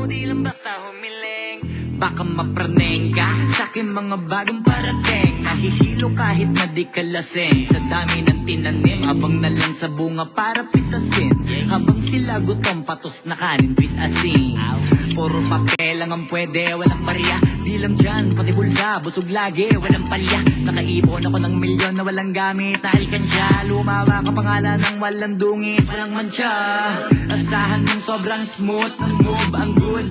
di lang basta humiling. Baka mapraneng ka sa'kin mga bagong parating. Nahihilo kahit na di ka lasing. Sa dami ng tinanim, abang na lang sa bunga para pitasin. Habang sila gutom, patos na kanin with asin. Puro papel lang ang pwede, walang barya. Di lang dyan, pati bulsa, busog lagi, walang palya. Nakaipon ako ng milyon na walang gamit. Naalkansya, lumawa ka pangalan ng walang dungit, walang mancha. Asahan mong sobrang smooth, ang move, ang good.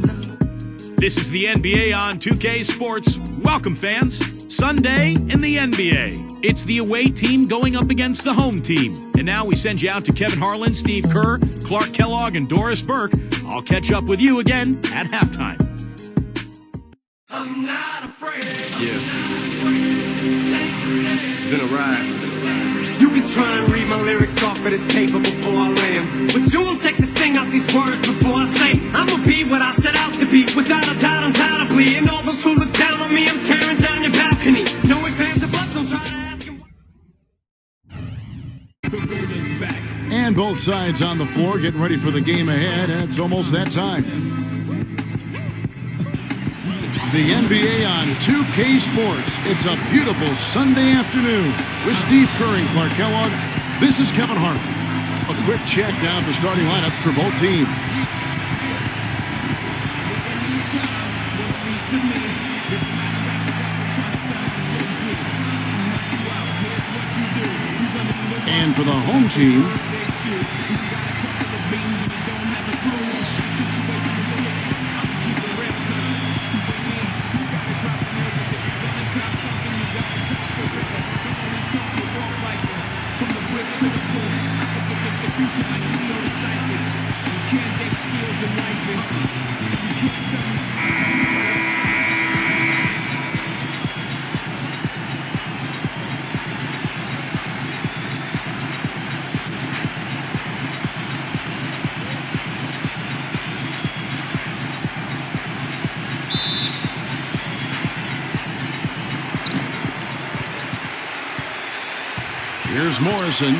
This is the NBA on 2K Sports. Welcome, fans. Sunday in the NBA. It's the away team going up against the home team. And now we send you out to Kevin Harlan, Steve Kerr, Clark Kellogg, and Doris Burke. I'll catch up with you again at halftime. I'm not afraid. Yeah. It's been a ride. You can try and read my lyrics off of this paper before I lay 'em, but you won't take the sting out these words before I say I'ma be what I set out to be, without a doubt, undoubtedly. And all those who look down on me, I'm tearing down your balcony. No ifs, ands, or buts, don't try to ask him. And both sides on the floor getting ready for the game ahead, and it's almost that time. The NBA on 2K Sports. It's a beautiful Sunday afternoon with Steve Kerr and Clark Kellogg. This is Kevin Harlan. A quick check down the starting lineups for both teams. And for the home team, here's Morrison.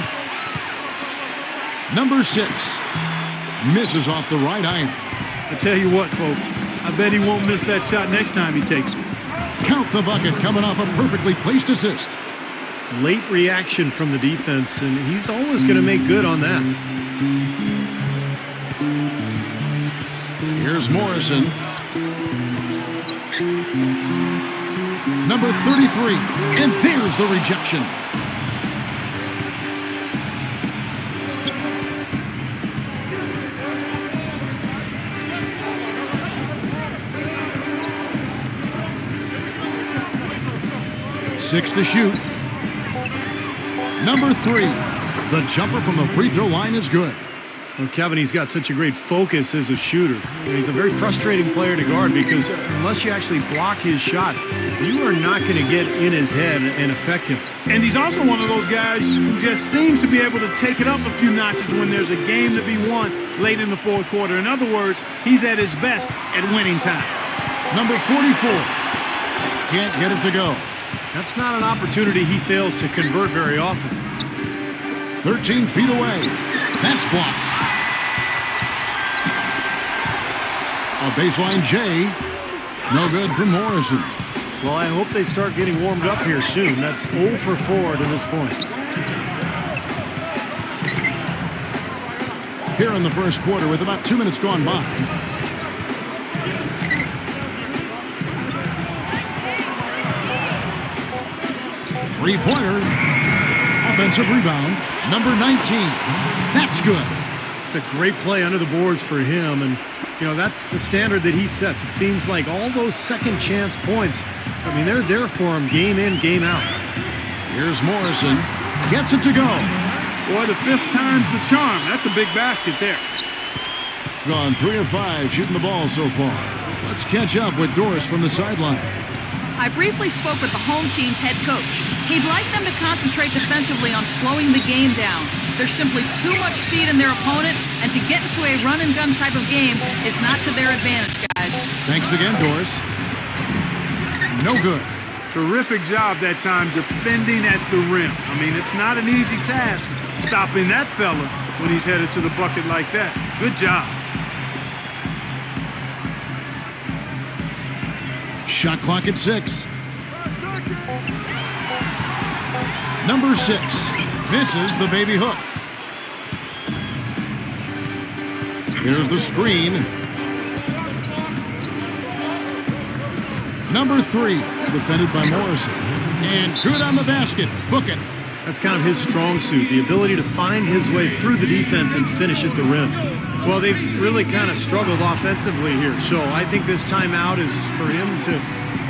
Number 6 misses off the right iron. I tell you what, folks, I bet he won't miss that shot next time he takes it. Count the bucket coming off a perfectly placed assist. Late reaction from the defense, and he's always going to make good on that. Here's Morrison. Number 33, and there's the rejection. Six to shoot. Number 3, the jumper from the free throw line is good. Well, Kevin, he's got such a great focus as a shooter. He's a very frustrating player to guard because unless you actually block his shot, you are not going to get in his head and affect him. And he's also one of those guys who just seems to be able to take it up a few notches when there's a game to be won late in the fourth quarter. In other words, he's at his best at winning time. Number 44, can't get it to go. That's not an opportunity he fails to convert very often. 13 feet away. That's blocked. A baseline J. No good from Morrison. Well, I hope they start getting warmed up here soon. That's 0 for 4 to this point. Here in the first quarter with about 2 minutes gone by. Three-pointer. Offensive rebound. Number 19. That's good. It's a great play under the boards for him, and you know that's the standard that he sets. It seems like all those second chance points, I mean, they're there for him game in, game out. Here's Morrison. Gets it to go. Boy, the 5th time's the charm. That's a big basket there. Gone 3 of 5 shooting the ball so far. Let's catch up with Doris from the sideline. I briefly spoke with the home team's head coach. He'd like them to concentrate defensively on slowing the game down. There's simply too much speed in their opponent, and to get into a run-and-gun type of game is not to their advantage, guys. Thanks again, Doris. No good. Terrific job that time defending at the rim. I mean, it's not an easy task stopping that fella when he's headed to the bucket like that. Good job. Shot clock at 6. Number 6 misses the baby hook. Here's the screen. Number 3, defended by Morrison. And good on the basket. Book it. That's kind of his strong suit, the ability to find his way through the defense and finish at the rim. Well, they've really kind of struggled offensively here, so I think this timeout is for him to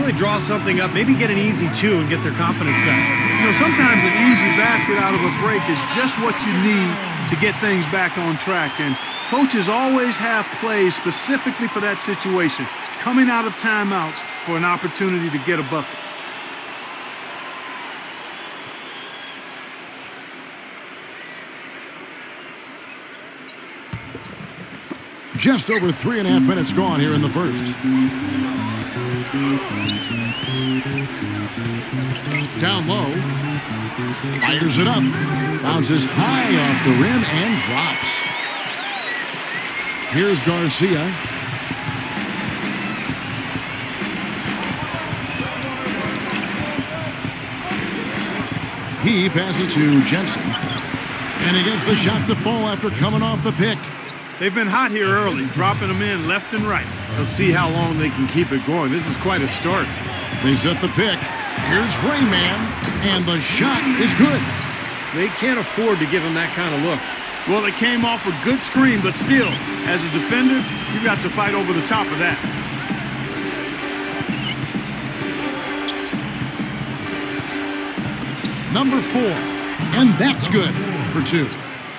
really draw something up, maybe get an easy 2 and get their confidence back. You know, sometimes an easy basket out of a break is just what you need to get things back on track. And coaches always have plays specifically for that situation, coming out of timeouts for an opportunity to get a bucket. Just over 3.5 minutes gone here in the first. Down low. Fires it up. Bounces high off the rim and drops. Here's Garcia. He passes to Jensen. And he gets the shot to fall after coming off the pick. They've been hot here early, dropping them in left and right. We'll see how long they can keep it going. This is quite a start. They set the pick. Here's Rain Man, and the shot is good. They can't afford to give him that kind of look. Well, it came off a good screen, but still, as a defender, you got to fight over the top of that. Number 4, and that's good for 2.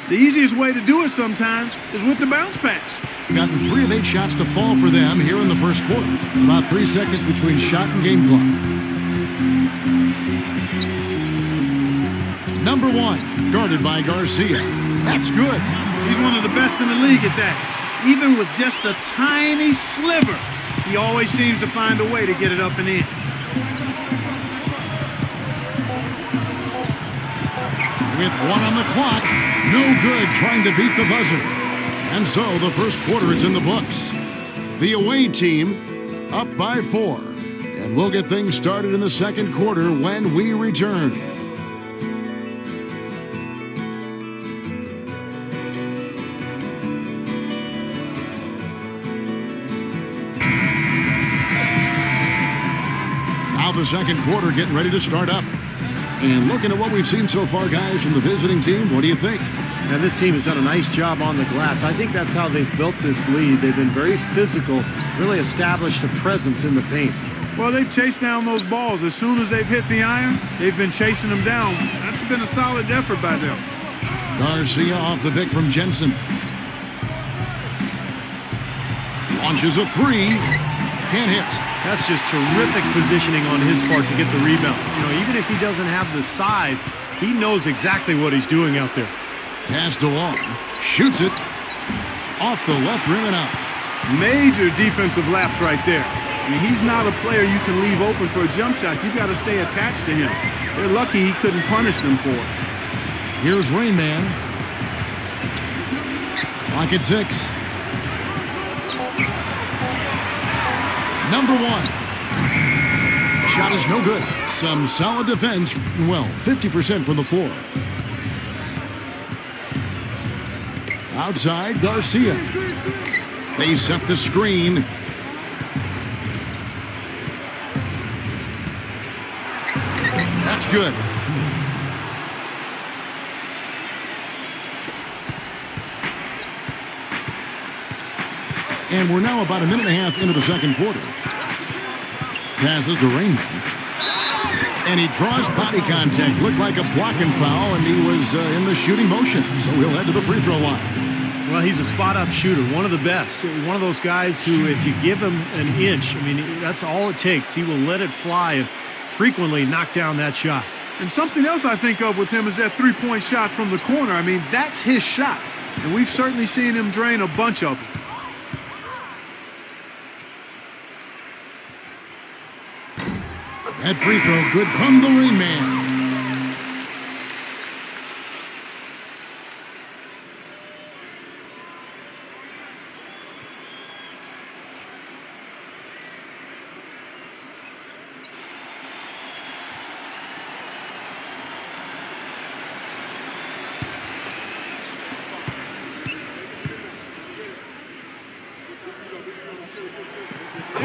The easiest way to do it sometimes is with the bounce pass. Gotten 3 of 8 shots to fall for them here in the first quarter. About 3 seconds between shot and game clock. Number 1, guarded by Garcia. That's good. He's one of the best in the league at that. Even with just a tiny sliver, he always seems to find a way to get it up and in. With 1 on the clock, no good trying to beat the buzzer. And so the first quarter is in the books. The away team up by 4. And we'll get things started in the second quarter when we return. Now the second quarter getting ready to start up. And looking at what we've seen so far, guys, from the visiting team, what do you think? And this team has done a nice job on the glass. I think that's how they've built this lead. They've been very physical, really established a presence in the paint. Well, they've chased down those balls. As soon as they've hit the iron, they've been chasing them down. That's been a solid effort by them. Garcia off the pick from Jensen. Launches a 3. Can't hit. That's just terrific positioning on his part to get the rebound. You know, even if he doesn't have the size, he knows exactly what he's doing out there. Pass DeLong. Shoots it. Off the left rim and out. Major defensive lapse right there. I mean, he's not a player you can leave open for a jump shot. You've got to stay attached to him. They're lucky he couldn't punish them for it. Here's Rain Man. Clock at 6. Number 1. Shot is no good. Some solid defense. Well, 50% from the floor. Outside, Garcia. They set the screen. That's good. And we're now about a minute and a half into the second quarter. Passes to Rainman. And he draws body contact. Looked like a blocking foul, and he was in the shooting motion. So he'll head to the free throw line. Well, he's a spot-up shooter, one of the best. One of those guys who, if you give him an inch, I mean, that's all it takes. He will let it fly and frequently knock down that shot. And something else I think of with him is that three-point shot from the corner. I mean, that's his shot. And we've certainly seen him drain a bunch of them. That free throw good from the Rain Man.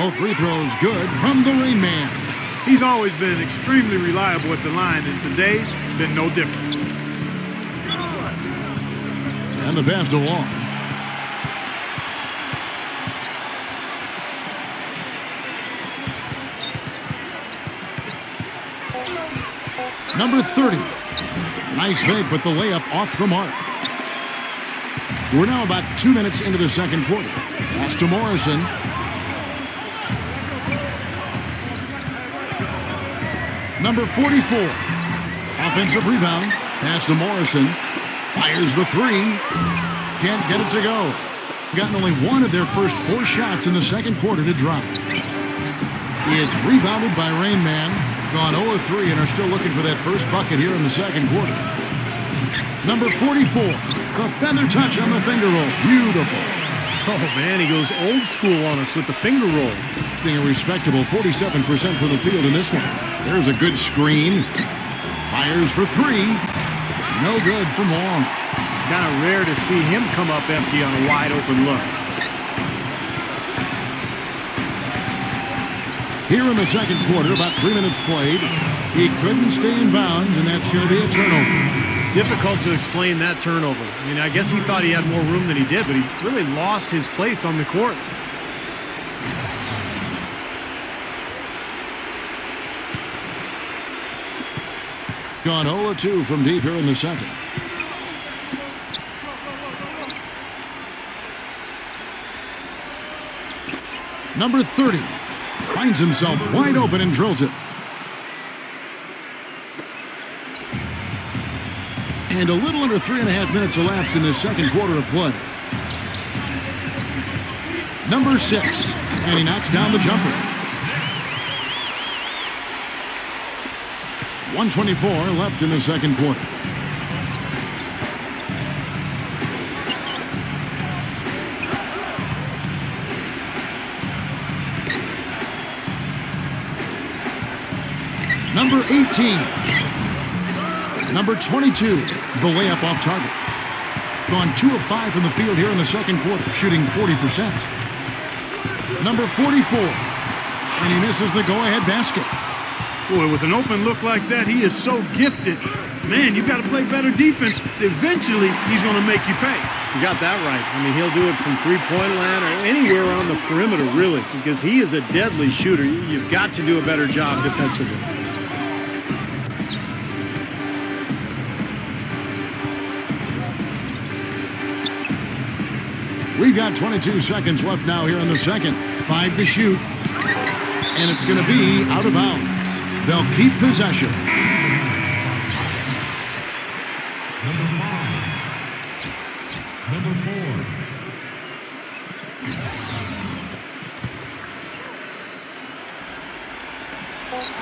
Both free throws good from the Rain Man. He's always been extremely reliable at the line, and today's been no different. And the pass to Wall. Number 30. Nice fake, but the layup off the mark. We're now about 2 minutes into the second quarter. Pass to Morrison. Number 44. Offensive rebound. Pass to Morrison. Fires the three. Can't get it to go. Gotten only one of their first 4 shots in the second quarter to drop. He is rebounded by Rain Man. Gone 0 of 3 and are still looking for that first bucket here in the second quarter. Number 44. The feather touch on the finger roll. Beautiful. Oh, man, he goes old school on us with the finger roll. Being a respectable 47% from the field in this one. There's a good screen. Fires for 3. No good from Long. Kind of rare to see him come up empty on a wide open look. Here in the second quarter, about 3 minutes played. He couldn't stay in bounds, and that's going to be a turnover. Difficult to explain that turnover. I mean, I guess he thought he had more room than he did, but he really lost his place on the court. Gone 0 of 2 from deep here in the second. Number 30 finds himself wide open and drills it. And a little under 3.5 minutes elapsed in this second quarter of play. Number 6, and he knocks down the jumper. 1:24 left in the second quarter. Number 18. Number 22, the layup off target. Gone 2 of 5 from the field here in the second quarter, shooting 40%. Number 44, and he misses the go-ahead basket. Boy, with an open look like that, he is so gifted. Man, you've got to play better defense. Eventually, he's going to make you pay. You got that right. I mean, he'll do it from three-point land or anywhere on the perimeter, really, because he is a deadly shooter. You've got to do a better job defensively. We've got 22 seconds left now here in the second. 5 to shoot. And it's going to be out of bounds. They'll keep possession. Number 5. Number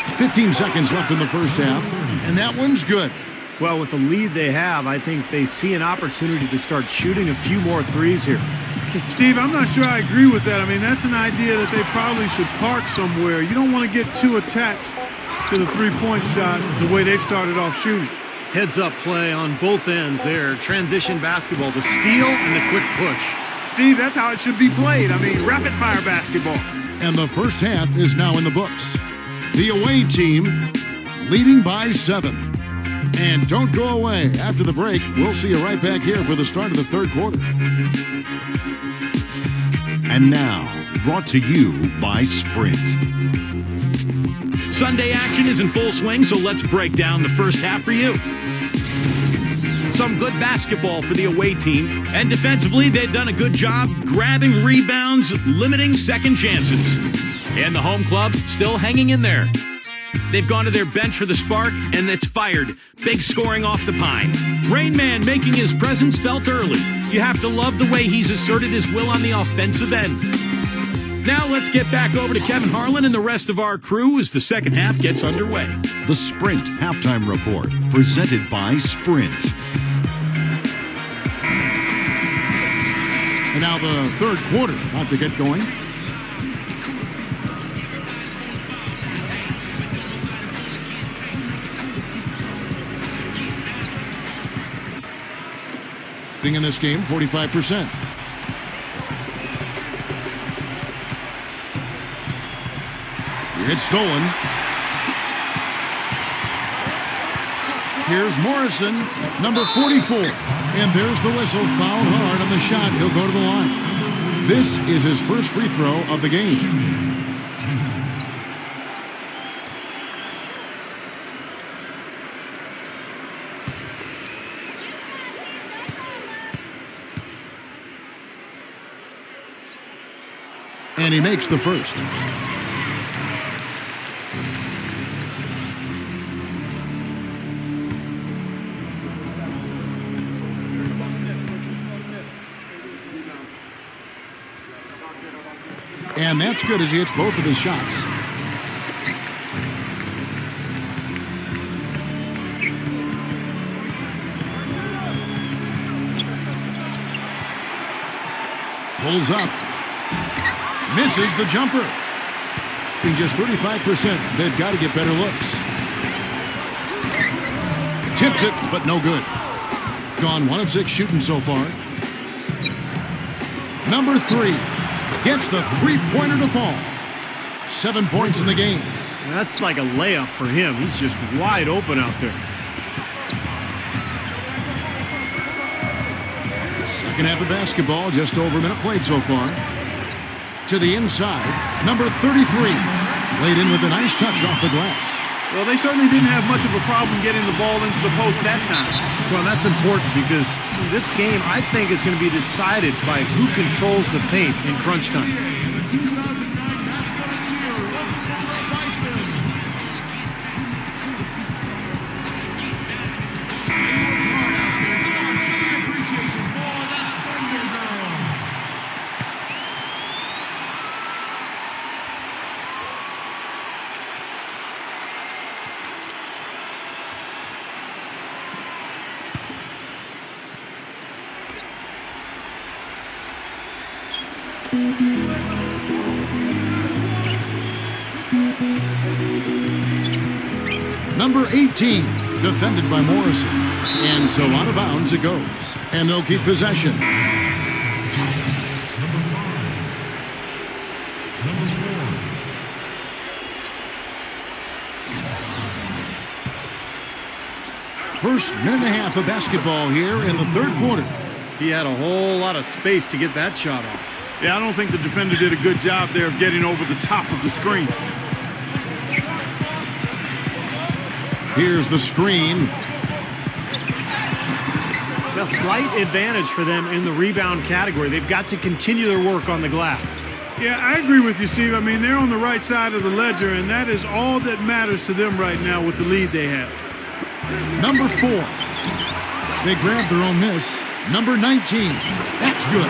4. 15 seconds left in the first half. And that one's good. Well, with the lead they have, I think they see an opportunity to start shooting a few more threes here. Steve, I'm not sure I agree with that. I mean, that's an idea that they probably should park somewhere. You don't want to get too attached to the three-point shot the way they've started off shooting. Heads-up play on both ends there. Transition basketball, the steal and the quick push. Steve, that's how it should be played. I mean, rapid-fire basketball. And the first half is now in the books. The away team leading by 7. And don't go away. After the break, we'll see you right back here for the start of the third quarter. And now, brought to you by Sprint. Sunday action is in full swing, so let's break down the first half for you. Some good basketball for the away team, and defensively, they've done a good job grabbing rebounds, limiting second chances. And the home club still hanging in there. They've gone to their bench for the spark, and it's fired. Big scoring off the pine. Rain Man making his presence felt early. You have to love the way he's asserted his will on the offensive end. Now let's get back over to Kevin Harlan and the rest of our crew as the second half gets underway. The Sprint Halftime Report, presented by Sprint. And now the third quarter about to get going. In this game, 45%. It's stolen. Here's Morrison, number 44. And there's the whistle, fouled hard on the shot. He'll go to the line. This is his first free throw of the game. And he makes the first. And that's good as he hits both of his shots. Pulls up. Misses the jumper. In just 35%, they've got to get better looks. Tips it, but no good. Gone 1 of 6 shooting so far. Number 3 gets the three-pointer to fall. 7 points in the game. That's like a layup for him. He's just wide open out there. Second half of basketball, just over a minute played so far. To the inside, number 33. Laid in with a nice touch off the glass. Well, they certainly didn't have much of a problem getting the ball into the post that time. Well, that's important because this game, I think, is going to be decided by who controls the paint in crunch time. Number 18, defended by Morrison. And so out of bounds it goes. And they'll keep possession. First minute and a half of basketball here in the third quarter. He had a whole lot of space to get that shot off. Yeah, I don't think the defender did a good job there of getting over the top of the screen. Here's the screen. A slight advantage for them in the rebound category. They've got to continue their work on the glass. Yeah, I agree with you, Steve. I mean, they're on the right side of the ledger, and that is all that matters to them right now with the lead they have. Number 4. They grabbed their own miss. Number 19. That's good.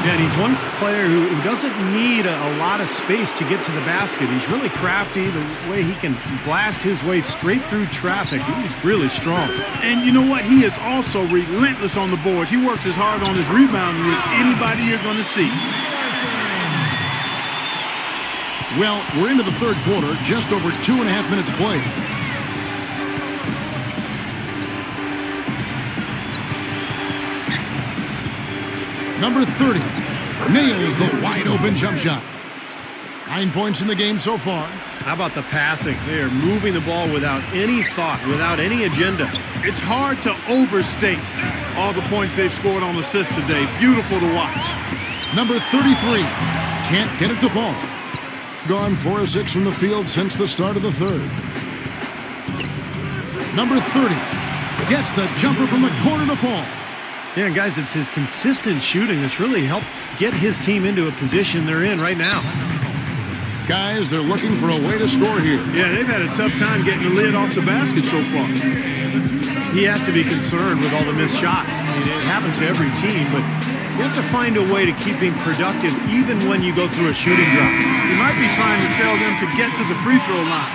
Yeah, and he's one player who doesn't need a lot of space to get to the basket. He's really crafty. The way he can blast his way straight through traffic, he's really strong. And you know what? He is also relentless on the boards. He works as hard on his rebounding as anybody you're going to see. Well, we're into the third quarter, just over 2.5 minutes played. Number 30 nails the wide-open jump shot. 9 points in the game so far. How about the passing? They are moving the ball without any thought, without any agenda. It's hard to overstate all the points they've scored on assists today. Beautiful to watch. Number 33 can't get it to fall. Gone 4 of 6 from the field since the start of the third. Number 30 gets the jumper from the corner to fall. Yeah, guys, it's his consistent shooting that's really helped get his team into a position they're in right now. Guys, they're looking for a way to score here. Yeah, they've had a tough time getting the lid off the basket so far. He has to be concerned with all the missed shots. I mean, it happens to every team, but you have to find a way to keep him productive even when you go through a shooting drought. He might be trying to tell them to get to the free throw line.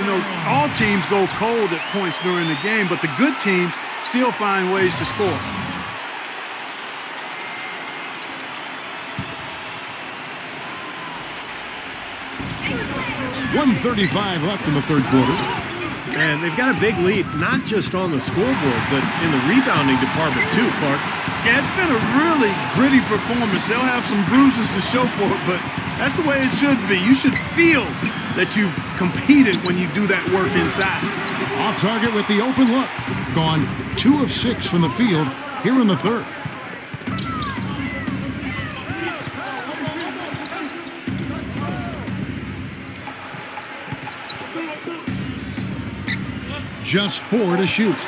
You know, all teams go cold at points during the game, but the good teams still find ways to score. 1:35 left in the third quarter. And they've got a big lead, not just on the scoreboard, but in the rebounding department too, Clark. Yeah, it's been a really gritty performance. They'll have some bruises to show for it, but that's the way it should be. You should feel that you've competed when you do that work inside. Off target with the open look. Gone 2 of 6 from the field here in the third. Just 4 to shoot.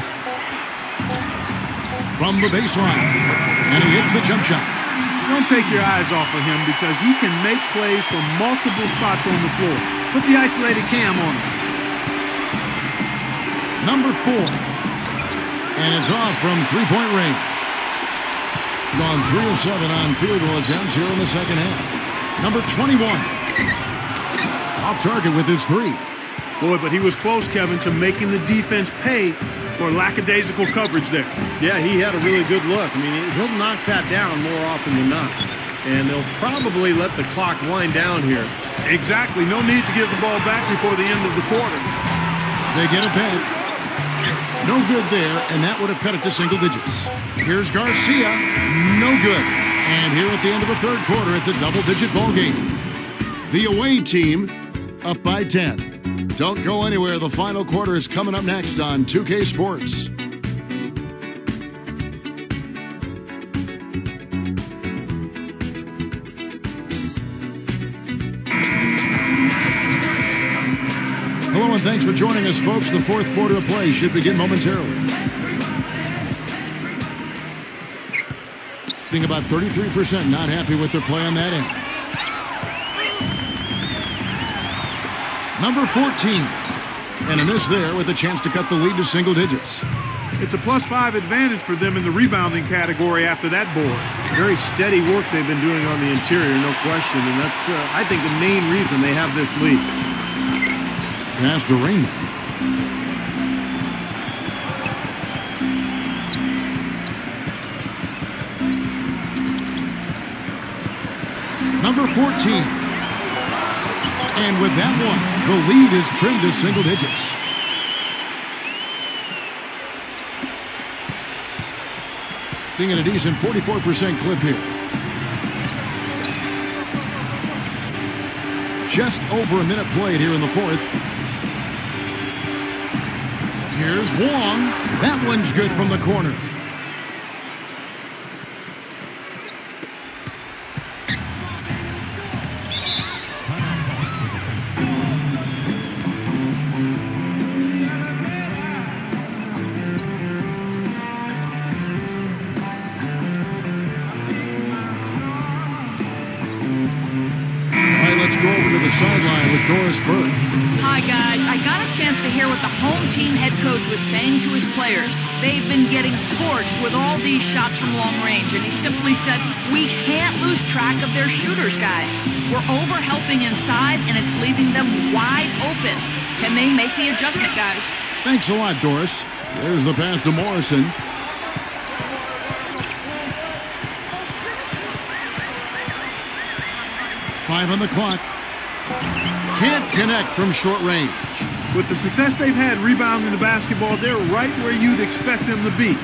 From the baseline. And he hits the jump shot. Don't take your eyes off of him because he can make plays from multiple spots on the floor. Put the isolated cam on him. Number 4. And it's off from three-point range. Gone 3 of 7 on field goal attempts here in the second half. Number 21. Off target with his 3. Boy, but he was close, Kevin, to making the defense pay for lackadaisical coverage there. Yeah, he had a really good look. I mean, he'll knock that down more often than not. And they'll probably let the clock wind down here. Exactly. No need to give the ball back before the end of the quarter. They get it back. No good there, and that would have cut it to single digits. Here's Garcia. No good. And here at the end of the third quarter, it's a double-digit ball game. The away team up by 10. Don't go anywhere. The final quarter is coming up next on 2K Sports. Hello and thanks for joining us, folks. The fourth quarter of play should begin momentarily. Being about 33% not happy with their play on that end. Number 14. And a miss there with a chance to cut the lead to single digits. It's a +5 advantage for them in the rebounding category after that board. Very steady work they've been doing on the interior, no question. And that's, I think, the main reason they have this lead. Pass to Raymond. Number 14. And with that one, the lead is trimmed to single digits. Being at a decent 44% clip here. Just over a minute played here in the fourth. Here's Wong. That one's good from the corner. Sideline with Doris Burke. Hi, guys. I got a chance to hear what the home team head coach was saying to his players. They've been getting torched with all these shots from long range, and he simply said, we can't lose track of their shooters, guys. We're over-helping inside, and it's leaving them wide open. Can they make the adjustment, guys? Thanks a lot, Doris. There's the pass to Morrison. Five on the clock. Can't connect from short range. With the success they've had rebounding the basketball, they're right where you'd expect them to be,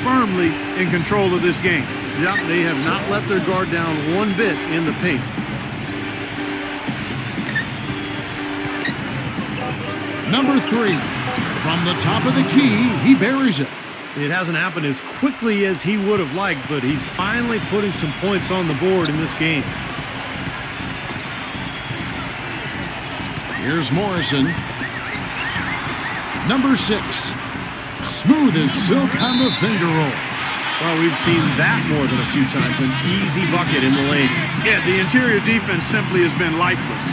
firmly in control of this game. Yep, they have not let their guard down one bit in the paint. Number 3, from the top of the key, he buries it. It hasn't happened as quickly as he would have liked, but he's finally putting some points on the board in this game. Here's Morrison. Number 6. Smooth as silk on the finger roll. Well, we've seen that more than a few times. An easy bucket in the lane. Yeah, the interior defense simply has been lifeless.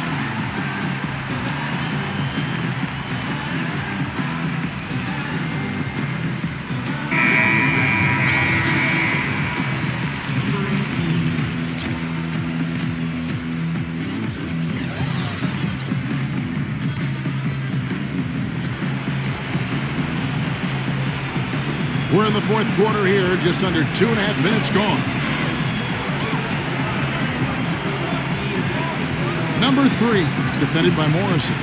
We're in the fourth quarter here, just under 2.5 minutes gone. Number 3, defended by Morrison.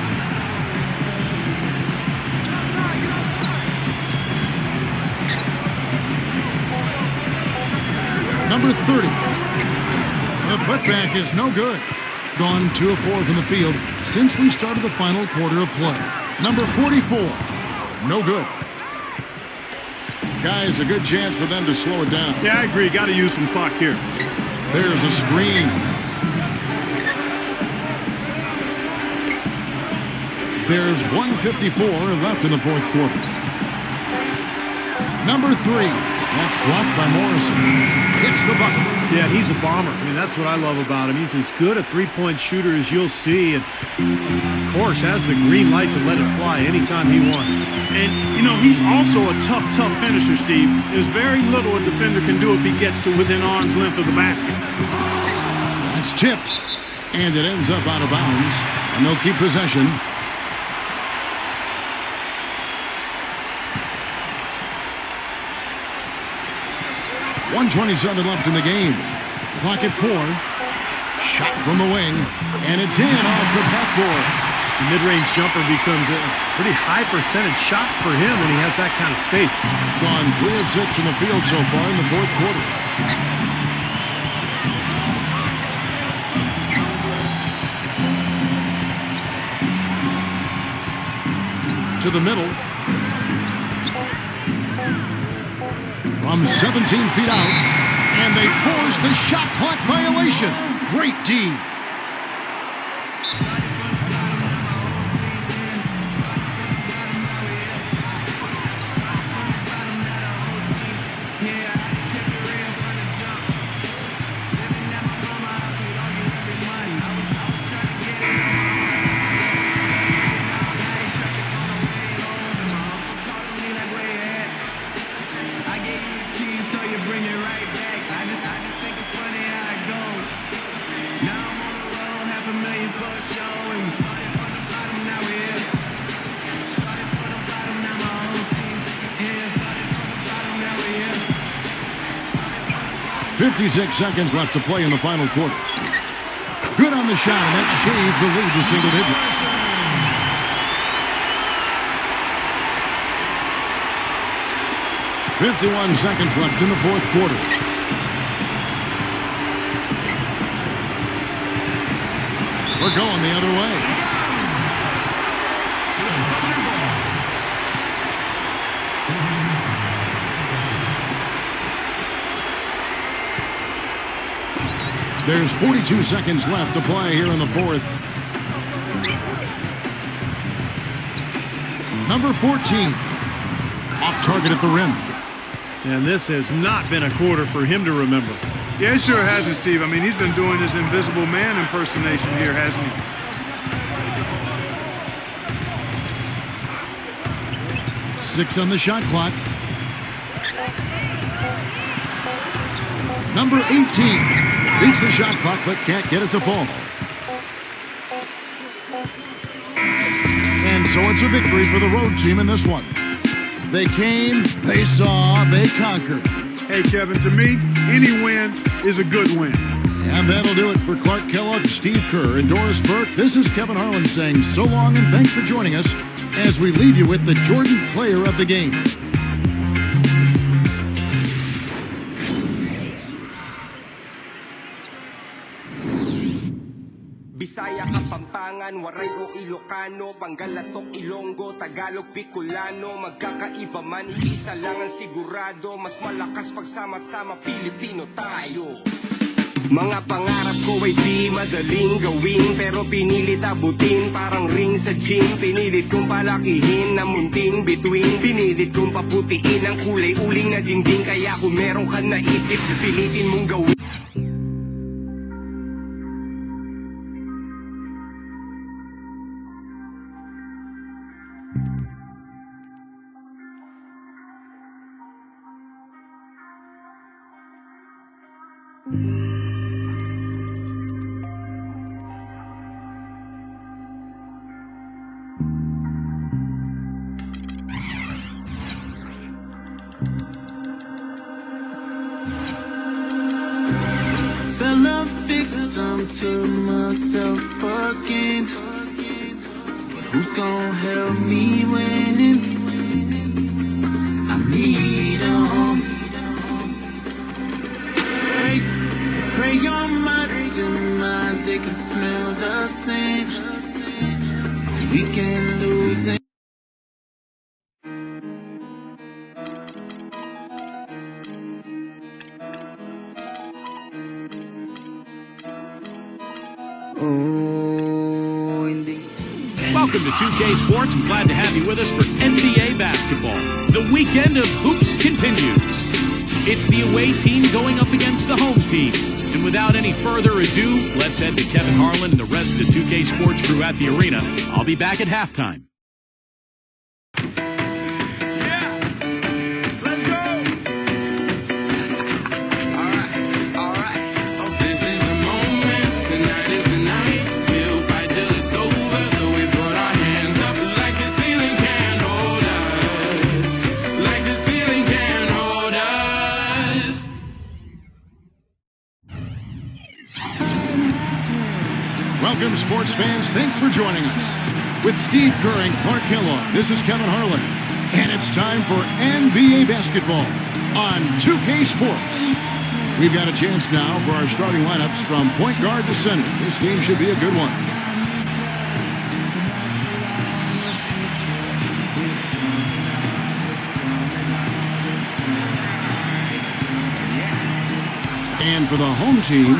Number 30. The putback is no good. Gone 2 of 4 from the field since we started the final quarter of play. Number 44, no good. Guys, a good chance for them to slow it down. Yeah, I agree. Got to use some clock here. There's a screen. There's 1:54 left in the fourth quarter. Number 3. That's blocked by Morrison. Hits the bucket. Yeah, he's a bomber. I mean, that's what I love about him. He's as good a three-point shooter as you'll see. And, of course, has the green light to let it fly anytime he wants. And, you know, he's also a tough finisher, Steve. There's very little a defender can do if he gets to within arm's length of the basket. That's tipped. And it ends up out of bounds. And they'll keep possession. .127 left in the game. Clock at 4. Shot from the wing. And it's in off the backboard. The mid-range jumper becomes a pretty high percentage shot for him when he has that kind of space. Gone 3 of 6 in the field so far in the fourth quarter. To the middle. From 17 feet out. And they force the shot clock violation. Great D. .56 seconds left to play in the final quarter. Good on the shot, and that shaves the lead to single digits. .51 seconds left in the fourth quarter. We're going the other way. There's 42 seconds left to play here in the fourth. Number 14. Off target at the rim. And this has not been a quarter for him to remember. Yeah, it sure hasn't, Steve. I mean, he's been doing his invisible man impersonation here, hasn't he? 6 on the shot clock. Number 18. Beats the shot clock, but can't get it to fall. And so it's a victory for the road team in this one. They came, they saw, they conquered. Hey, Kevin, to me, any win is a good win. And that'll do it for Clark Kellogg, Steve Kerr, and Doris Burke. This is Kevin Harlan saying so long and thanks for joining us as we leave you with the Jordan Player of the Game. Bisaya, Kapampangan, Waray o Ilocano, Pangalatok, Ilonggo, Tagalog, Bicolano. Magkakaiba man, isa lang ang sigurado. Mas malakas pagsama-sama, Pilipino tayo. Mga pangarap ko ay di madaling gawin, pero pinilit abutin parang ring sa gym. Pinilit kong palakihin na munting bituin. Pinilit kong paputiin ang kulay uling na dingding. Kaya kung meron ka naisip, pilitin mong gawin. Fell a victim to myself again. Who's gonna help me when I need 'em? Pray on my demise, they can smell the same. We can lose it. Welcome to 2K Sports. I'm glad to have you with us for NBA basketball. The weekend of hoops continues. It's the away team going up against the home team. And without any further ado, let's head to Kevin Harlan and the rest of the 2K Sports crew at the arena. I'll be back at halftime. Welcome, sports fans. Thanks for joining us. With Steve Kerr and Clark Kellogg, this is Kevin Harlan. And it's time for NBA basketball on 2K Sports. We've got a chance now for our starting lineups from point guard to center. This game should be a good one. And for the home team,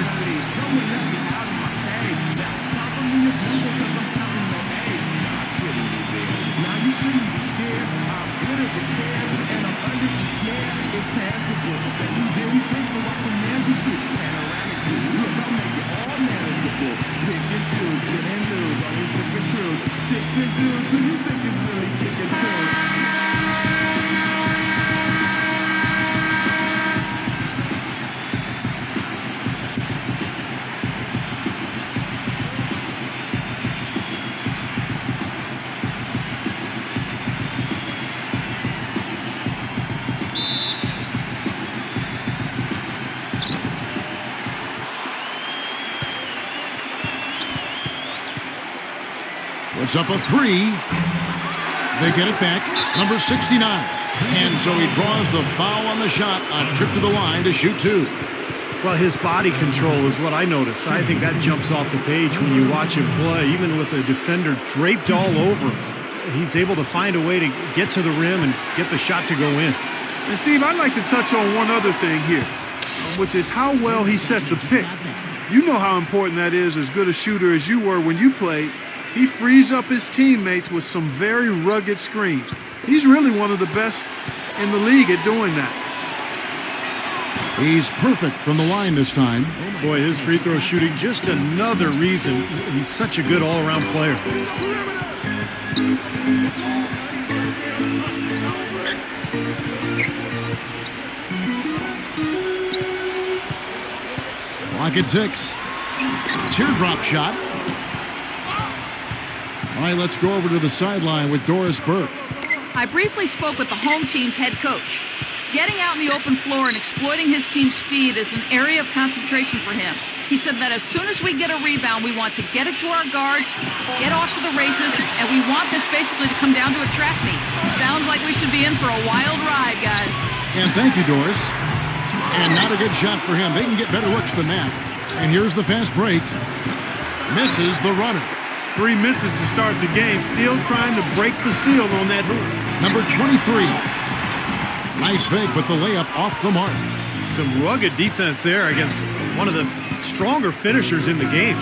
puts up a three. They get it back. Number 69. And so he draws the foul on the shot. A trip to the line to shoot two. Well, his body control is what I noticed. I think that jumps off the page when you watch him play. Even with the defender draped all over him, he's able to find a way to get to the rim and get the shot to go in. And Steve, I'd like to touch on one other thing here, which is how well he sets a pick. You know how important that is, as good a shooter as you were when you played. He frees up his teammates with some very rugged screens. He's really one of the best in the league at doing that. He's perfect from the line this time. Boy, his free throw shooting, just another reason he's such a good all-around player. Clock at 6. Teardrop shot. All right, let's go over to the sideline with Doris Burke. I briefly spoke with the home team's head coach. Getting out in the open floor and exploiting his team's speed is an area of concentration for him. He said that as soon as we get a rebound, we want to get it to our guards, get off to the races, and we want this basically to come down to a track meet. Sounds like we should be in for a wild ride, guys. And thank you, Doris. And not a good shot for him. They can get better looks than that. And here's the fast break. Misses the runner. 3 misses to start the game. Still trying to break the seal on that hoop. Number 23. Nice fake, but the layup off the mark. Some rugged defense there against one of the stronger finishers in the game.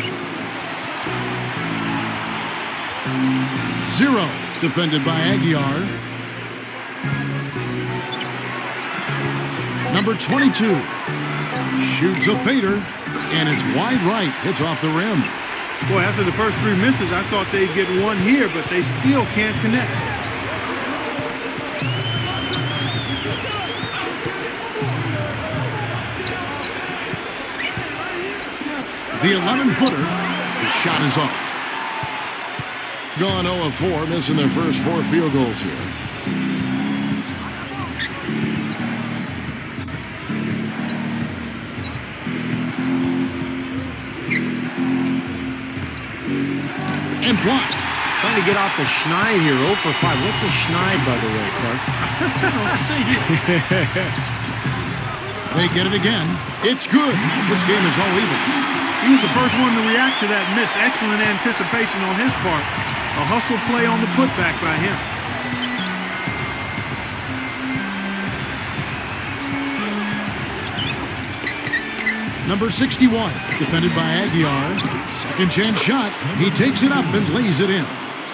0 defended by Aguiar. Number 22 shoots a fader, and it's wide right. Hits off the rim. Boy, after the first 3 misses, I thought they'd get one here, but they still can't connect. The 11-footer, the shot is off. Gone 0 of 4, missing their first 4 field goals here. And blocked. Trying to get off the schneid here, 0 for 5. What's a schneid, by the way, Clark? They get it again. It's good. This game is all even. He was the first one to react to that miss. Excellent anticipation on his part. A hustle play on the putback by him. Number 61, defended by Aguiar. Second chance shot. He takes it up and lays it in.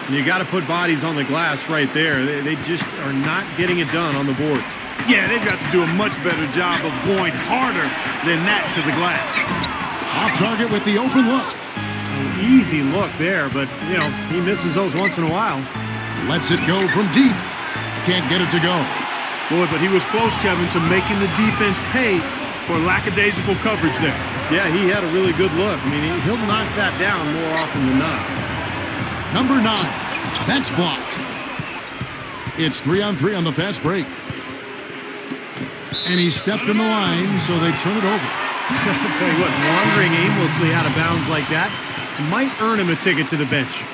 You got to put bodies on the glass right there. They just are not getting it done on the boards. Yeah, they've got to do a much better job of going harder than that to the glass. Off target with the open look. An easy look there, but, you know, he misses those once in a while. Lets it go from deep. Can't get it to go. Boy, but he was close, Kevin, to making the defense pay for lackadaisical coverage there. Yeah, he had a really good look. I mean, he'll knock that down more often than not. Number 9. That's blocked. It's 3-on-3 on the fast break. And he stepped in the line, so they turn it over. I'll tell you what, wandering aimlessly out of bounds like that might earn him a ticket to the bench.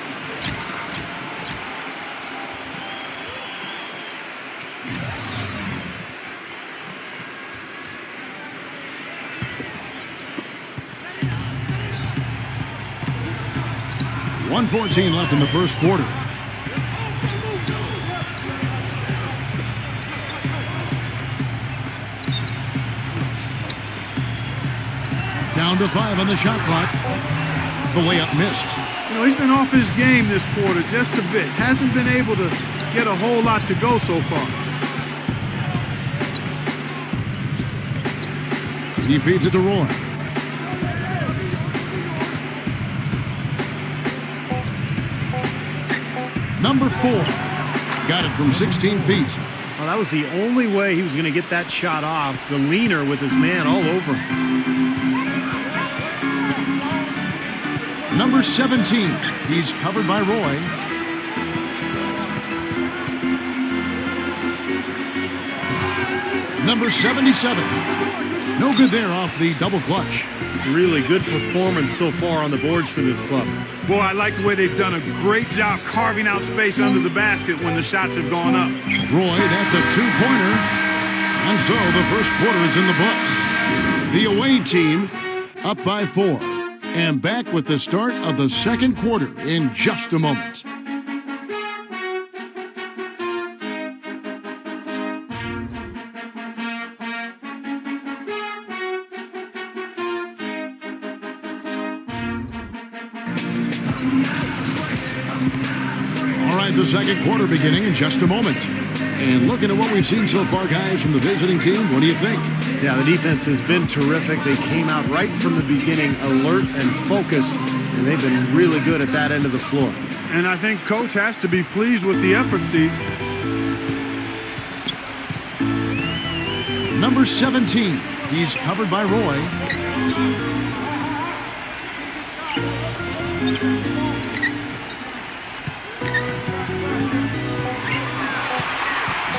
.114 left in the first quarter. Down to 5 on the shot clock. The layup missed. You know, he's been off his game this quarter just a bit. Hasn't been able to get a whole lot to go so far. He feeds it to Roy. Number 4. Got it from 16 feet. Well, that was the only way he was going to get that shot off. The leaner with his man all over him. Number 17. He's covered by Roy. Number 77. No good there off the double clutch. Really good performance so far on the boards for this club. Boy, I like the way they've done a great job carving out space under the basket when the shots have gone up. Roy, that's a 2-pointer. And so the first quarter is in the books. The away team up by 4. And back with the start of the second quarter in just a moment. All right, the second quarter beginning in just a moment. And looking at what we've seen so far, guys, from the visiting team, what do you think? Yeah, the defense has been terrific. They came out right from the beginning, alert and focused, and they've been really good at that end of the floor. And I think Coach has to be pleased with the effort, Steve. Number 17, he's covered by Roy.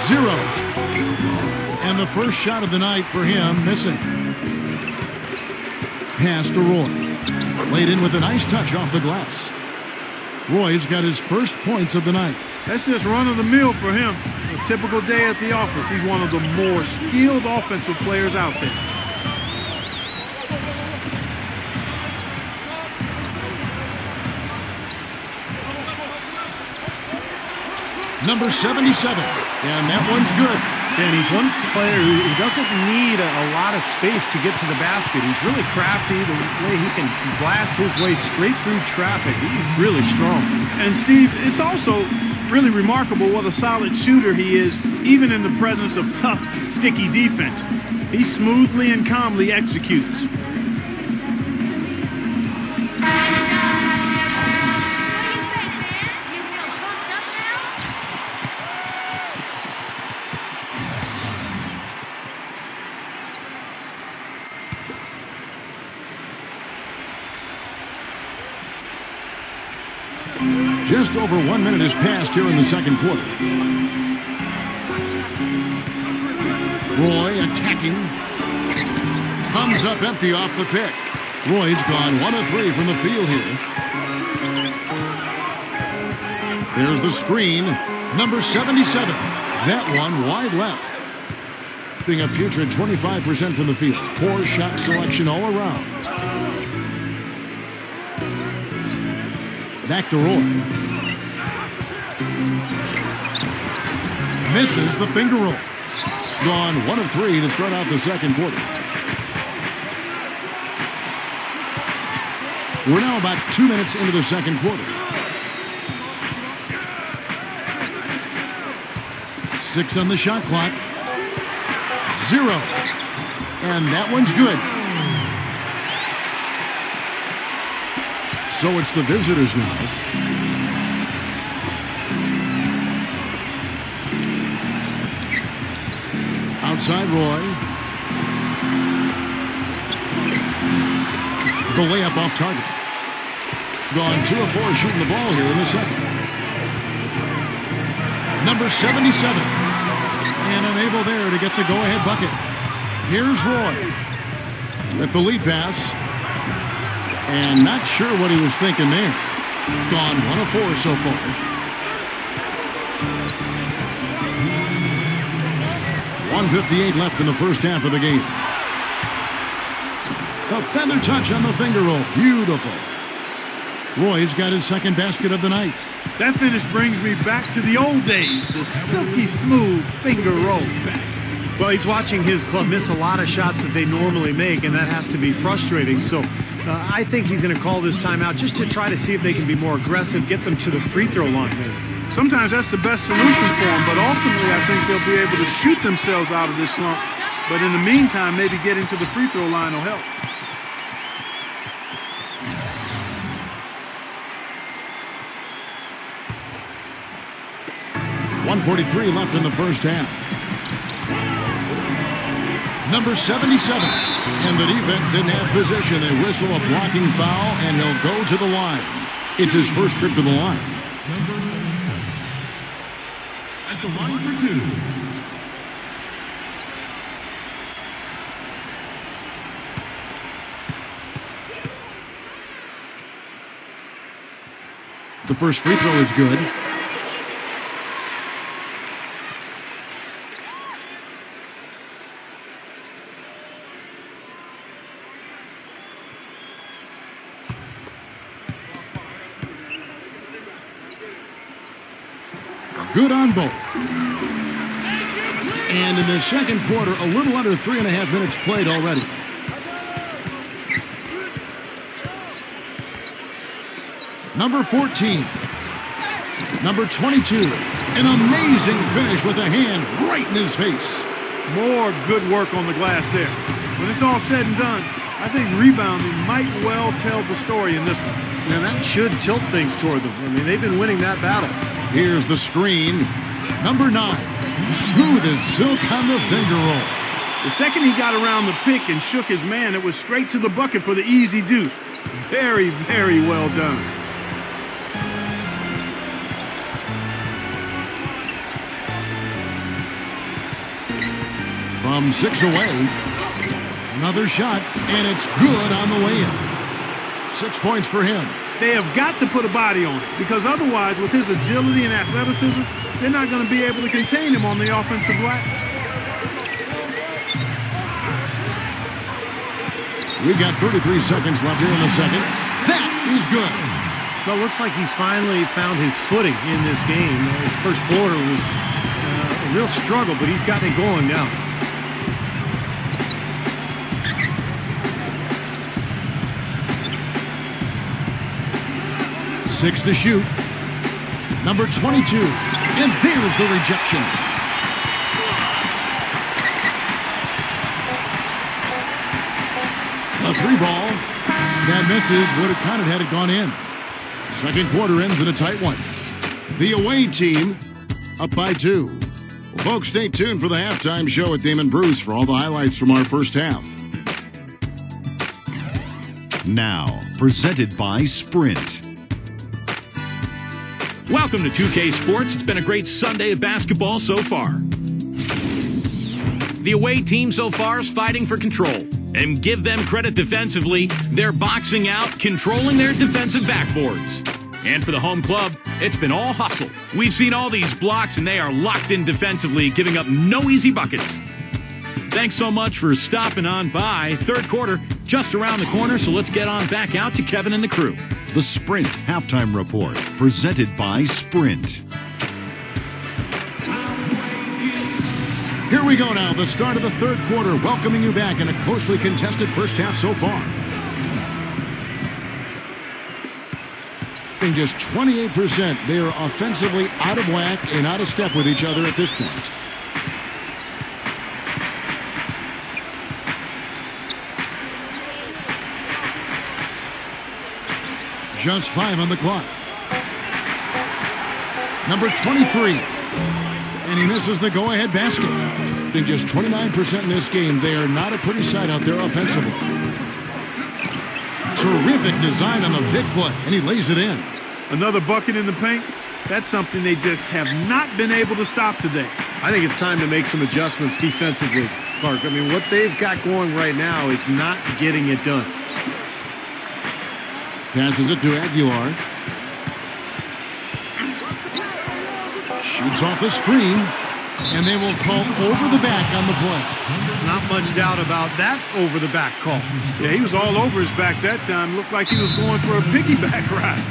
Zero. And the first shot of the night for him, missing. Pass to Roy. Laid in with a nice touch off the glass. Roy's got his first points of the night. That's just run-of-the-mill for him. A typical day at the office. He's one of the more skilled offensive players out there. Number 77. And that one's good. And he's one player who doesn't need a lot of space to get to the basket. He's really crafty. The way he can blast his way straight through traffic. He's really strong. And Steve, it's also really remarkable what a solid shooter he is, even in the presence of tough, sticky defense. He smoothly and calmly executes. Just over 1 minute has passed here in the second quarter. Roy attacking. Comes up empty off the pick. Roy's gone 1 of 3 from the field here. There's the screen. Number 77. That one wide left. Being a putrid 25% from the field. Poor shot selection all around. Back to Roy. Misses the finger roll. Gone 1 of 3 to start out the second quarter. We're now about 2 minutes into the second quarter. 6 on the shot clock. 0. And that one's good. So it's the visitors now. Outside Roy. The layup off target. Gone 2 of 4 shooting the ball here in the second. Number 77. And unable there to get the go-ahead bucket. Here's Roy with the lead pass. And not sure what he was thinking there. Gone 1 of 4 so far. .158 left in the first half of the game. A feather touch on the finger roll. Beautiful. Roy's got his second basket of the night. That finish brings me back to the old days, the silky smooth finger roll. Well, he's watching his club miss a lot of shots that they normally make, and that has to be frustrating. So I think he's going to call this timeout just to try to see if they can be more aggressive, get them to the free throw line. Maybe. Sometimes that's the best solution for them, but ultimately I think they'll be able to shoot themselves out of this slump. But in the meantime, maybe getting to the free throw line will help. .143 left in the first half. Number 77. And the defense didn't have possession. They whistle a blocking foul, and he'll go to the line. It's his first trip to the line. Number 77. At the line for 2. The first free throw is good. Good on both. And in the second quarter, a little under 3.5 minutes played already. Number 14. Number 22. An amazing finish with a hand right in his face. More good work on the glass there. When it's all said and done, I think rebounding might well tell the story in this one. Now that should tilt things toward them. I mean, they've been winning that battle. Here's the screen. Number 9. Smooth as silk on the finger roll. The second he got around the pick and shook his man, it was straight to the bucket for the easy deuce. Very, very well done. From 6 away. Another shot, and it's good on the way in. 6 points for him. They have got to put a body on it, because otherwise, with his agility and athleticism, they're not going to be able to contain him on the offensive glass. We've got 33 seconds left here in the second. That is good. Well, it looks like he's finally found his footing in this game. His first quarter was a real struggle, but he's gotten it going now. Six to shoot. Number 22. And there's the rejection. A 3-ball. That misses. Would have counted had it gone in. Second quarter ends in a tight one. The away team up by 2. Well, folks, stay tuned for the halftime show at Damon Bruce for all the highlights from our first half. Now, presented by Sprint. Welcome to 2K Sports. It's been a great Sunday of basketball so far. The away team so far is fighting for control. And give them credit defensively, they're boxing out, controlling their defensive backboards. And for the home club, it's been all hustle. We've seen all these blocks, and they are locked in defensively, giving up no easy buckets. Thanks so much for stopping on by. Third quarter just around the corner, so let's get on back out to Kevin and the crew. The Sprint Halftime Report, presented by Sprint. Here we go now, the start of the third quarter, welcoming you back in a closely contested first half so far. In just 28%, they are offensively out of whack and out of step with each other at this point. Just 5 on the clock. Number 23. And he misses the go-ahead basket. In just 29% in this game, they are not a pretty sight out there offensively. Terrific design on a big play, and he lays it in. Another bucket in the paint. That's something they just have not been able to stop today. I think it's time to make some adjustments defensively, Clark. I mean, what they've got going right now is not getting it done. Passes it to Aguilar. Shoots off the screen, and they will call over the back on the play. Not much doubt about that over the back call. Yeah, he was all over his back that time. Looked like he was going for a piggyback ride.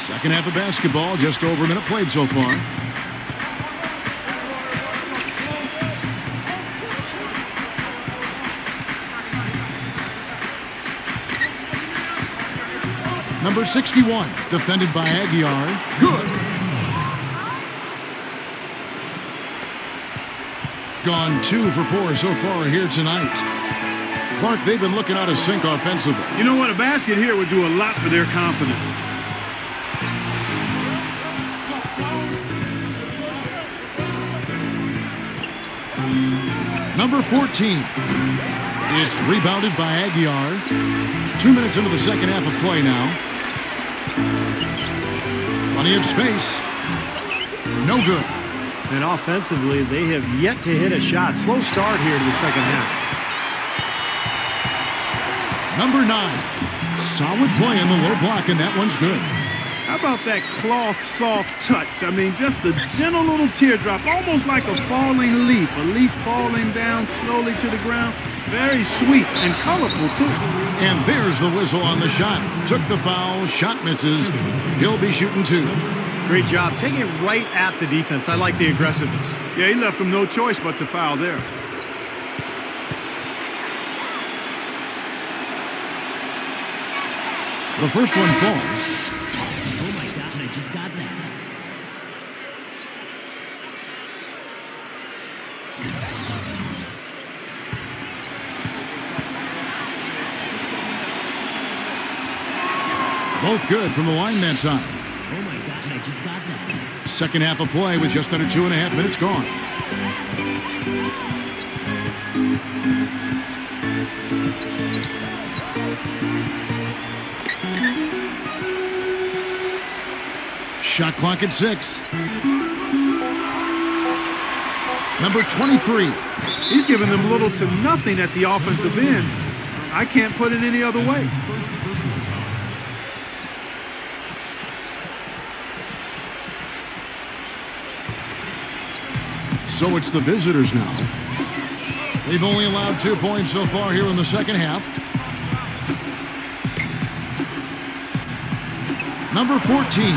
Second half of basketball, just over a minute played so far. Number 61, defended by Aguilar. Good. Gone 2 for 4 so far here tonight. Clark, they've been looking out of sync offensively. You know what? A basket here would do a lot for their confidence. Number 14. It's rebounded by Aguilar. 2 minutes into the second half of play now. Plenty of space. No good. And offensively, they have yet to hit a shot. Slow start here to the second half. Number 9. Solid play in the low block, and that one's good. How about that cloth soft touch? I mean, just a gentle little teardrop, almost like a falling leaf. A leaf falling down slowly to the ground. Very sweet and colorful, too. And there's the whistle on the shot. Took the foul, shot misses. He'll be shooting 2. Great job. Taking it right at the defense. I like the aggressiveness. Yeah, he left him no choice but to foul there. The first one falls. Oh my God, I just got that. Both good from the line that time. Oh my God, I just got that. Second half of play with just under 2.5 minutes gone. Shot clock at 6. Number 23. He's giving them little to nothing at the offensive end. I can't put it any other way. So it's the visitors now. They've only allowed 2 points so far here in the second half. Number 14,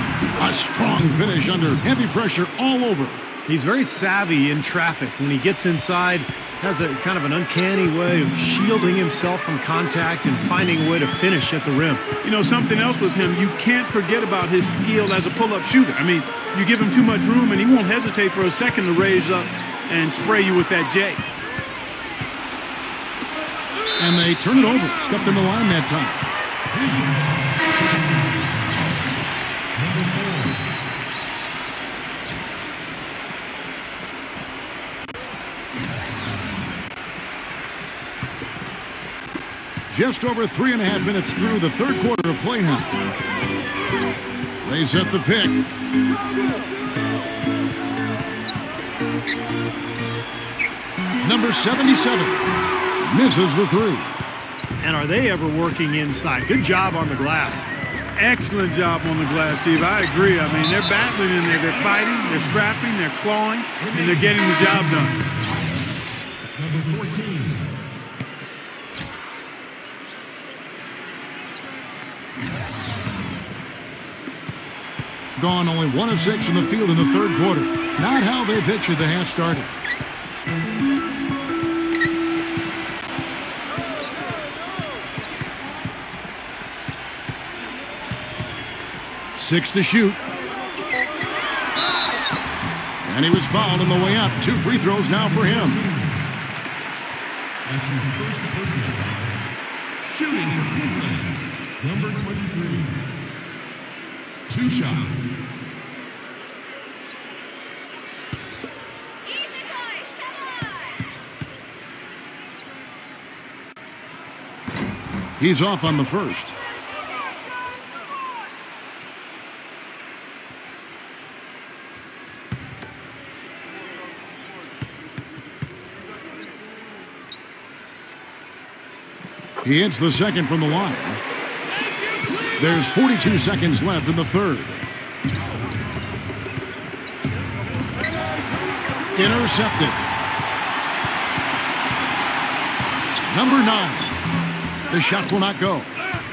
a strong finish under heavy pressure all over. He's very savvy in traffic. When he gets inside, has a kind of an uncanny way of shielding himself from contact and finding a way to finish at the rim. You know, something else with him, you can't forget about his skill as a pull-up shooter. I mean, you give him too much room and he won't hesitate for a second to raise up and spray you with that J. And they turn it over. Stepped in the line that time. Just over 3.5 minutes through the third quarter of play now. They set the pick. Number 77 misses the three. And are they ever working inside? Good job on the glass. Excellent job on the glass, Steve. I agree. I mean, they're battling in there. They're fighting, they're scrapping, they're clawing, and they're getting the job done. Number 14. Gone only 1 of 6 in the field in the third quarter. Not how they pictured the half started. Six to shoot. And he was fouled on the way up. 2 free throws now for him. That's his first personal foul. Shooting for Cleveland. Number 23. 2 shots. He's off on the first. He hits the second from the line. There's 42 seconds left in the third. Intercepted. Number 9. The shot will not go.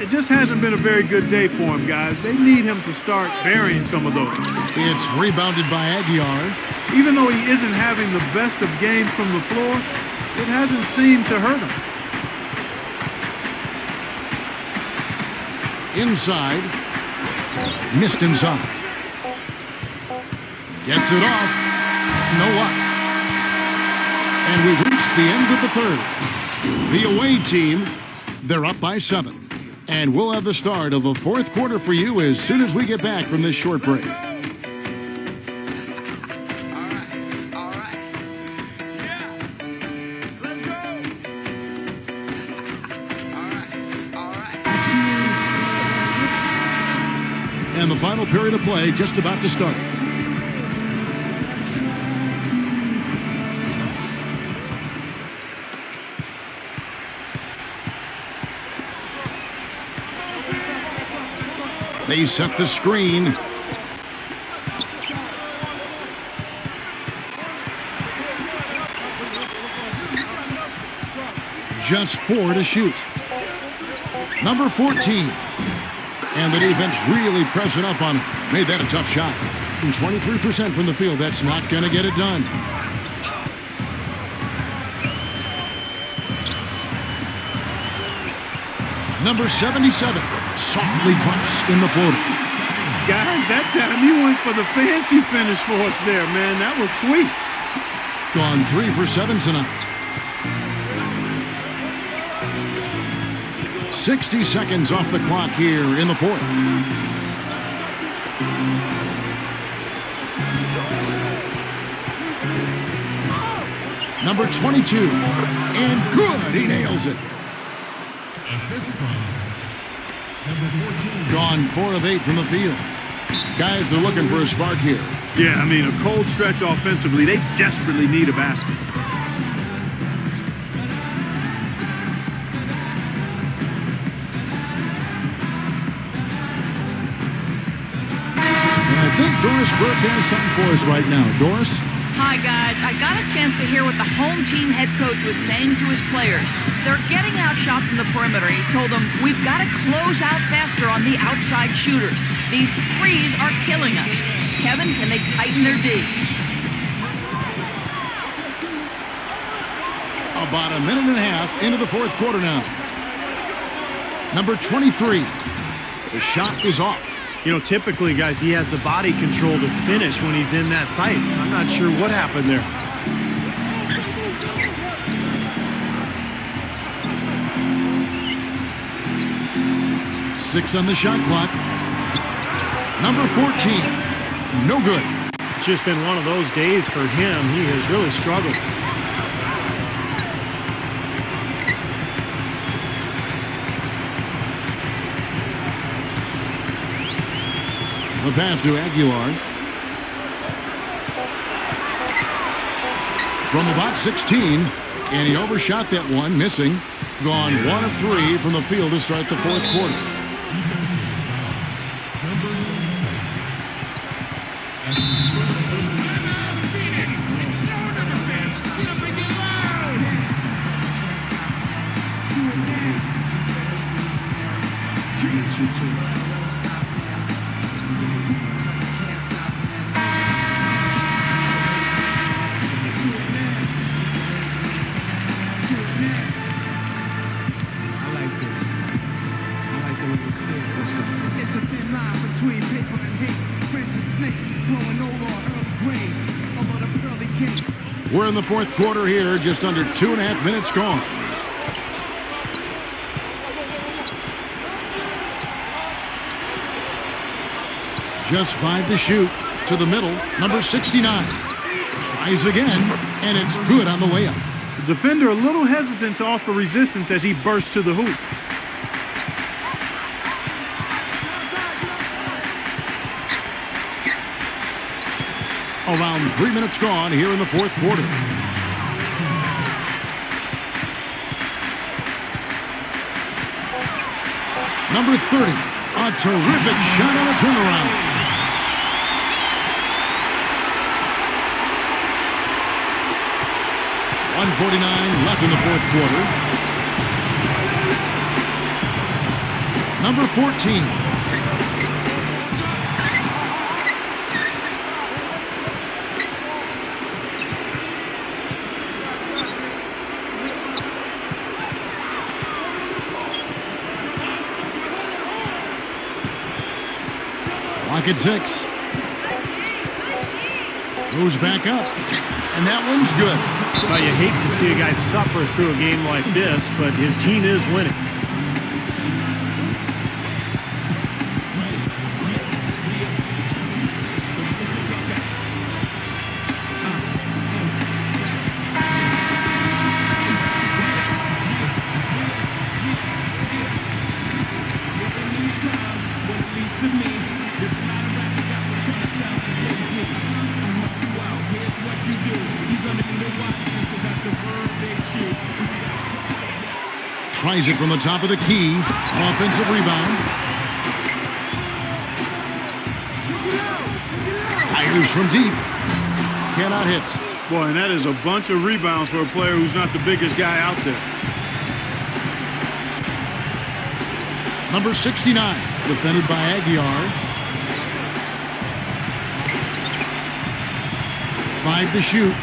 It just hasn't been a very good day for him, guys. They need him to start burying some of those. It's rebounded by Aguiar. Even though he isn't having the best of games from the floor, it hasn't seemed to hurt him. Inside. Missed inside. Gets it off. No luck. And we reached the end of the third. The away team, they're up by 7. And we'll have the start of the fourth quarter for you as soon as we get back from this short break. And the final period of play just about to start. They set the screen. Just 4 to shoot. Number 14. And the defense really pressing up on him. Made that a tough shot. And 23% from the field. That's not going to get it done. Number 77. Softly drops in the floater. Guys, that time he went for the fancy finish for us there, man. That was sweet. Gone 3 for 7 tonight. 60 seconds off the clock here in the fourth. Number 22. And good. He nails it. Assist from number 14. Gone 4 of 8 from the field. Guys are looking for a spark here. Yeah, I mean, a cold stretch offensively. They desperately need a basket. I think Doris Burke has something for us right now. Doris? Hi, guys. I got a chance to hear what the home team head coach was saying to his players. They're getting outshot from the perimeter. He told them, we've got to close out faster on the outside shooters. These threes are killing us. Kevin, can they tighten their D? About a minute and a half into the fourth quarter now. Number 23. The shot is off. You know, typically, guys, he has the body control to finish when he's in that tight. I'm not sure what happened there. Six on the shot clock. Number 14. No good. It's just been one of those days for him. He has really struggled. The pass to Aguilar. From about 16, and he overshot that one, missing. Gone 1 of 3 from the field to start the fourth quarter. It's a thin line between paper and hate. Friends and snakes growing old or Earl Grey. Over the pearly gate. We're in the fourth quarter here, just under 2.5 minutes gone. Just 5 to shoot. To the middle, number 69. Tries again, and it's good on the way up. The defender a little hesitant to offer resistance as he bursts to the hoop. Around 3 minutes gone here in the fourth quarter. Number 30, a terrific shot on a turnaround. .149 left in the fourth quarter. Number 14. Clock at 6. Goes back up. And that one's good. Well, you hate to see a guy suffer through a game like this, but his team is winning. Tries it from the top of the key. Offensive rebound. Fires from deep. Cannot hit. Boy, and that is a bunch of rebounds for a player who's not the biggest guy out there. Number 69, defended by Aguilar. 5 to shoot.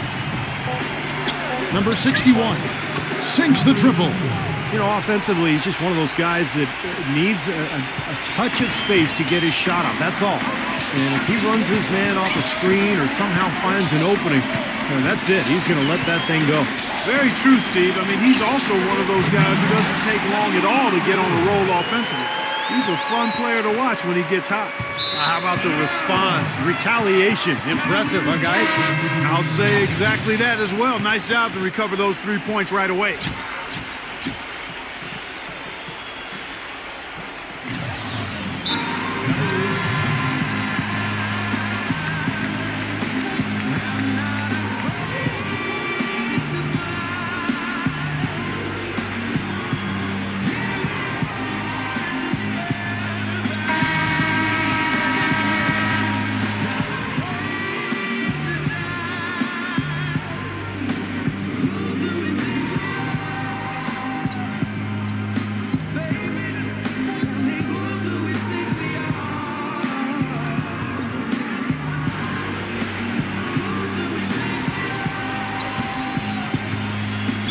Number 61 sinks the triple. You know, offensively, he's just one of those guys that needs a touch of space to get his shot up. That's all. And if he runs his man off a screen or somehow finds an opening, that's it. He's going to let that thing go. Very true, Steve. I mean, he's also one of those guys who doesn't take long at all to get on a roll offensively. He's a fun player to watch when he gets hot. How about the response? Retaliation. Impressive, huh, guys? I'll say exactly that as well. Nice job to recover those 3 points right away.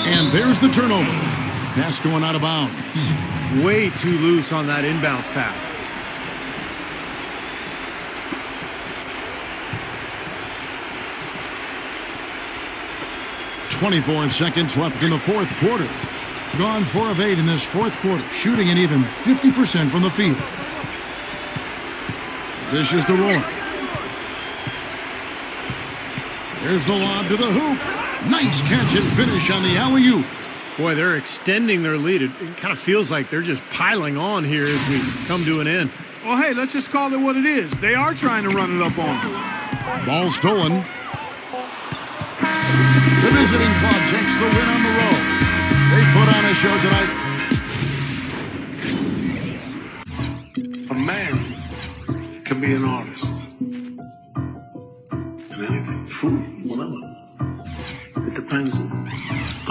And there's the turnover. Pass going out of bounds. Way too loose on that inbounds pass. .24 seconds left in the fourth quarter. Gone 4 of 8 in this fourth quarter, shooting an even 50% from the field. This is the roll. There's the lob to the hoop. Nice catch and finish on the alley-oop. Boy, they're extending their lead. It kind of feels like they're just piling on here as we come to an end. Well, hey, let's just call it what it is. They are trying to run it up on him. Ball stolen. The visiting club takes the win on the road. They put on a show tonight. A man can be an artist. And anything, food, whatever. It depends on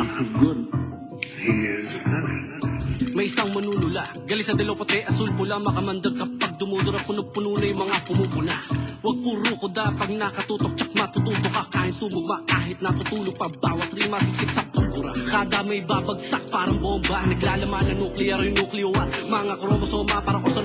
how good he is at it. May isang manunula, gali sa dilaw puti, asul pula, makamandag kapag dumudura, puno-puno na yung mga pumupuna. Huwag puro ko da, pag nakatutok, tsak matututo ka, kahit tumugma, kahit natutulog pa, bawat rima, siksik sa pulbura. Kada may babagsak, parang bomba, naglalaman ng nuclear yung nucleo at mga kromosoma, para ko sa